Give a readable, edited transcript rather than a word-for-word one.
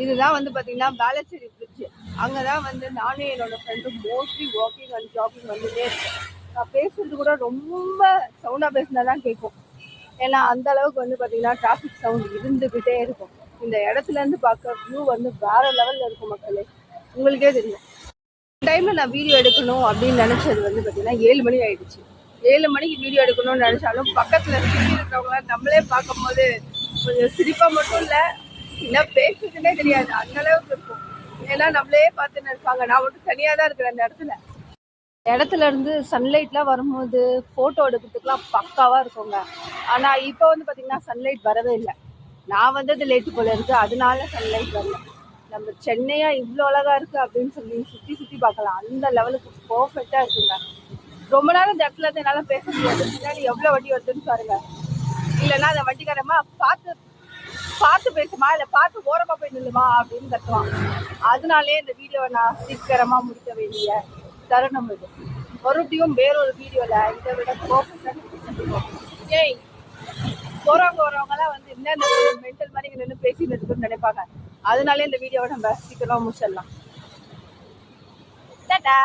இதுதான் வந்து பாத்தீங்கன்னா வேளச்சேரி பிரிட்ஜ். அங்கதான் வந்து நானும் என்னோட ஃப்ரெண்டும் மோஸ்ட்லி வாக்கிங் அண்ட் ஜாக்கிங் வந்துட்டே இருக்கேன். நான் பேசுறது கூட ரொம்ப சவுண்டா பேசினாதான் கேட்கும். ஏன்னா அந்த அளவுக்கு வந்து பாத்தீங்கன்னா டிராஃபிக் சவுண்ட் இருந்துகிட்டே இருக்கும். இந்த இடத்துல இருந்து பார்க்க வியூ வந்து வேற லெவல்ல இருக்கும் மக்களே, உங்களுக்கே தெரியும். டைம்ல நான் வீடியோ எடுக்கணும் அப்படின்னு நினைச்சது வந்து பாத்தீங்கன்னா 7 மணி ஆயிடுச்சு. 7 மணிக்கு வீடியோ எடுக்கணும்னு நினைச்சாலும் பக்கத்துல சுற்றி இருக்கிறவங்க நம்மளே பார்க்கும் போது கொஞ்சம் சிரிப்பா மட்டும் இல்ல, என்ன பேசுறதுன்னே தெரியாது, அந்த அளவுக்கு இருக்கும். ஏன்னா நம்மளே பார்த்துன்னு இருப்பாங்க. நான் மட்டும் தனியா தான் இருக்கிறேன் அந்த இடத்துல இருந்து சன்லைட்லாம் வரும்போது போட்டோ எடுக்கிறதுக்குலாம் பக்காவா இருக்குங்க. ஆனா இப்போ வந்து பாத்தீங்கன்னா சன்லைட் வரவே இல்லை. நான் வந்தது லேட்டு போல இருக்கு, அதனால சன்லைட் வரல. நம்ம சென்னையா இவ்வளோ அழகா இருக்கு அப்படின்னு சொல்லி சுத்தி சுத்தி பார்க்கலாம். அந்த லெவலுக்கு பர்ஃபெக்டா இருக்குங்க. ரொம்ப நேரம் இந்த இடத்துல இருந்து என்னால பேச முடியாது. பின்னாடி எவ்வளவு வண்டி வருதுன்னு பாருங்க. இல்லைன்னா அந்த வண்டிக்காரமா பார்த்து பார்த்து பேசுமா, இல்லை பார்த்து ஓரமா போய் நில்லுமா அப்படின்னு கத்துவான். அதனாலே இந்த வீடியோவை நான் சீக்கிரமா முடிக்க வேண்டிய தருணம் இது. மறுபடியும் வேறொரு வீடியோல இதை விட பர்ஃபெக்டா சந்திப்போம். ஏய், போறவங்க வரவங்கலாம் வந்து என்ன இந்த மென்டல் மாதிரி நின்று பேசிட்டு இருக்குன்னு நினைப்பாங்க. அதனாலே இந்த வீடியோவை நம்ம சீக்கிரமா முடிச்சிடலாம். டாடா.